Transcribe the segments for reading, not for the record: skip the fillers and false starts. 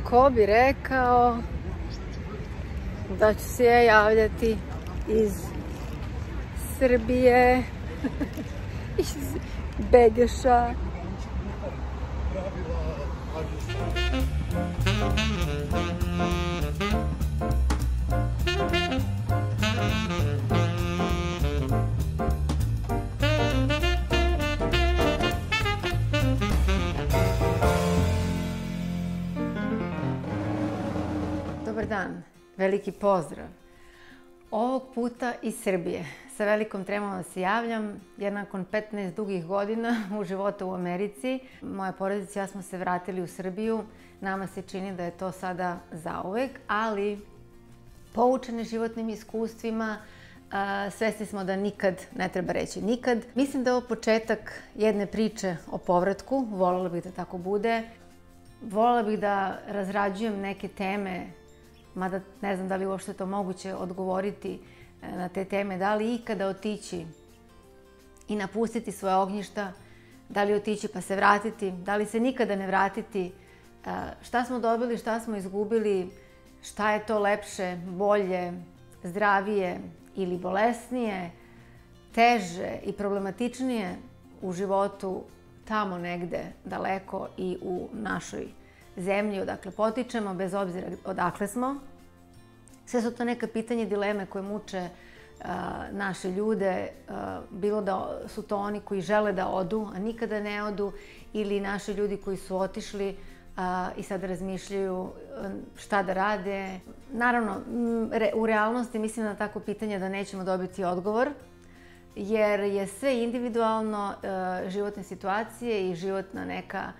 Ko bi rekao da ću se ja javljati iz Srbije, iz Begeša. Dobar dan, veliki pozdrav. Ovog puta iz Srbije. Sa velikom tremom vam se javljam jer nakon 15 dugih godina u životu u Americi, moja porodica i ja smo se vratili u Srbiju. Nama se čini da je to sada zauvek, ali poučeni životnim iskustvima, svesni smo da nikad ne treba reći nikad. Mislim da je ovo početak jedne priče o povratku, voljela bih da tako bude. Voljela bih da razrađujem neke teme, mada ne znam da li uopšte to moguće odgovoriti na te teme, da li ikada otići i napustiti svoje ognjišta, da li otići pa se vratiti, da li se nikada ne vratiti, šta smo dobili, šta smo izgubili, šta je to lepše, bolje, zdravije ili bolesnije, teže i problematičnije u životu tamo negde daleko i u našoj zemlji odakle potičemo, bez obzira odakle smo. Sve su to neka pitanja i dileme koje muče naše ljude, bilo da su to oni koji žele da odu, a nikada ne odu, ili naši ljudi koji su otišli i sad razmišljaju šta da rade. Naravno, u realnosti mislim na takvo pitanje da nećemo dobiti odgovor, jer je sve individualno, životne situacije i životna neka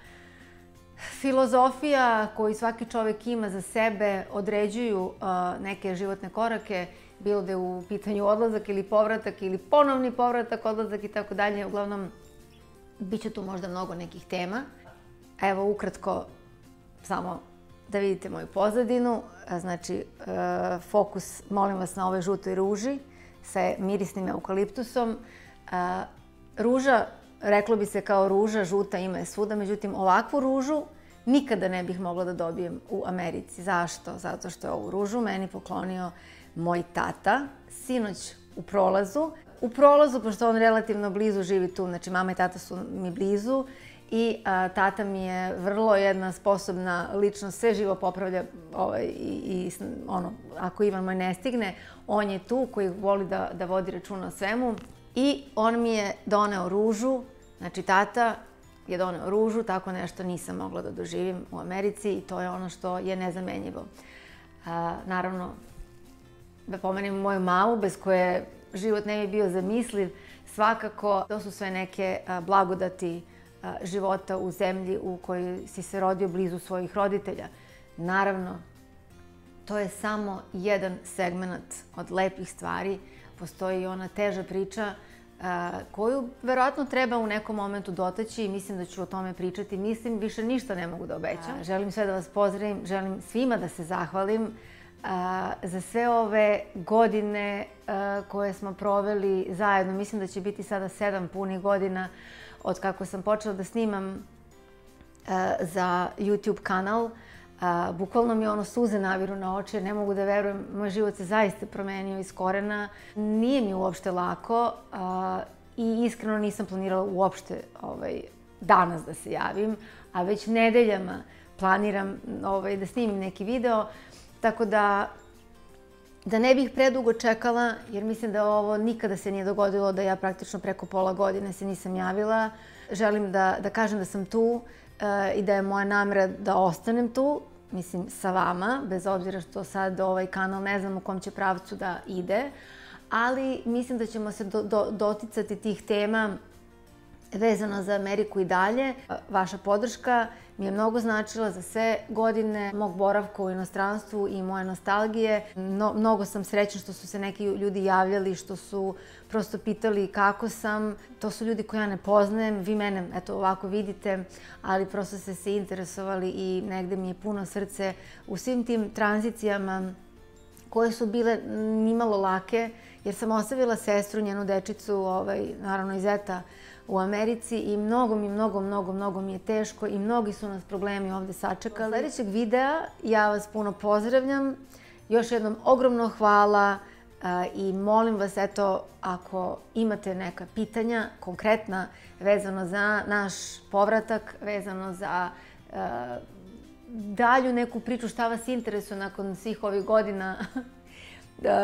filozofija koju svaki čovjek ima za sebe određuju neke životne korake, bilo da je u pitanju odlazak ili povratak ili ponovni povratak, odlazak i tako dalje. Uglavnom, bit će tu možda mnogo nekih tema. Evo, ukratko, samo da vidite moju pozadinu. Znači, fokus, molim vas, na ovoj žutoj ruži sa mirisnim eukaliptusom. Ruža, reklo bi se kao ruža, žuta, ima je svuda, međutim ovakvu ružu nikada ne bih mogla da dobijem u Americi. Zašto? Zato što je ovu ružu meni poklonio moj tata, sinoć u prolazu. U prolazu, pošto on relativno blizu živi tu, znači mama i tata su mi blizu i tata mi je vrlo jedna sposobna ličnost, sve živo popravlja i ako Ivan moj ne stigne, on je tu koji voli da vodi računa o svemu. I on mi je doneo ružu, znači tata je doneo ružu, tako nešto nisam mogla da doživim u Americi i to je ono što je nezamenjivo. Naravno, da pomenem moju mamu, bez koje život ne bi bio zamisliv, svakako to su sve neke blagodati života u zemlji u kojoj si se rodio blizu svojih roditelja. Naravno, to je samo jedan segment od lepih stvari. Postoji i ona teža priča koju verovatno treba u nekom momentu dotaći i mislim da ću o tome pričati. Mislim, više ništa ne mogu da obećam. Želim sve da vas pozdravim, želim svima da se zahvalim za sve ove godine koje smo proveli zajedno. Mislim da će biti sada 7 punih godina od kako sam počela da snimam za YouTube kanal. Bukvalno mi suze naviru na oči jer ne mogu da verujem, moj život se zaista promenio iz korena. Nije mi uopšte lako i iskreno nisam planirala uopšte danas da se javim, a već nedeljama planiram da snimim neki video, tako da ne bih predugo čekala, jer mislim da ovo nikada se nije dogodilo da ja praktično preko pola godine se nisam javila. Želim da kažem da sam tu i da je moja namera da ostanem tu, mislim, sa vama, bez obzira što sad ovaj kanal ne znam u kom će pravcu da ide, ali mislim da ćemo se doticati tih tema vezano za Ameriku i dalje. Vaša podrška mi je mnogo značila za sve godine mog boravka u inostranstvu i moje nostalgije. Mnogo sam srećna što su se neki ljudi javljali, što su prosto pitali kako sam. To su ljudi koje ja ne poznajem, vi mene eto ovako vidite, ali prosto ste se interesovali i negde mi je puno srce u svim tim tranzicijama koje su bile nimalo lake, jer sam ostavila sestru, njenu dečicu, naravno i zeta, u Americi i mnogo mi je teško i mnogi su nas problemi ovde sačekali. Od sljedećeg videa ja vas puno pozdravljam. Još jednom ogromno hvala i molim vas, eto, ako imate neka pitanja konkretna vezano za naš povratak, vezano za dalju neku priču, šta vas interesuje nakon svih ovih godina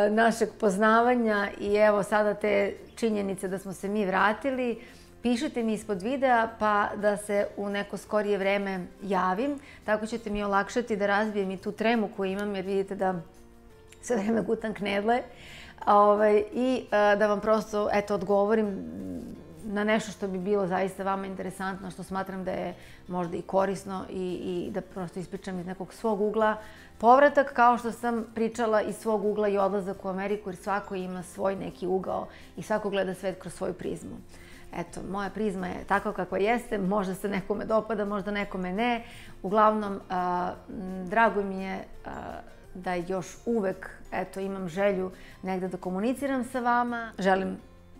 našeg poznavanja i evo sada te činjenice da smo se mi vratili, pišite mi ispod videa pa da se u neko skorije vreme javim. Tako ćete mi olakšati da razbijem i tu tremu koju imam, jer vidite da sve vreme gutam knedle. I da vam prosto odgovorim na nešto što bi bilo zaista vama interesantno, što smatram da je možda i korisno i da prosto ispričam iz nekog svog ugla povratak, kao što sam pričala iz svog ugla i odlazak u Ameriku, jer svako ima svoj neki ugao i svako gleda svet kroz svoju prizmu. Eto, moja prizma je takva kakva jeste, možda se nekome dopada, možda nekome ne. Uglavnom, drago mi je da još uvek, eto, imam želju negde da komuniciram sa vama. Želim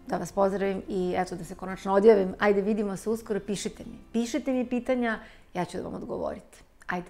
da vas pozdravim i eto, da se konačno odjavim. Ajde, vidimo se uskoro, pišite mi. Pišite mi pitanja, ja ću da vam odgovoriti. Ajde.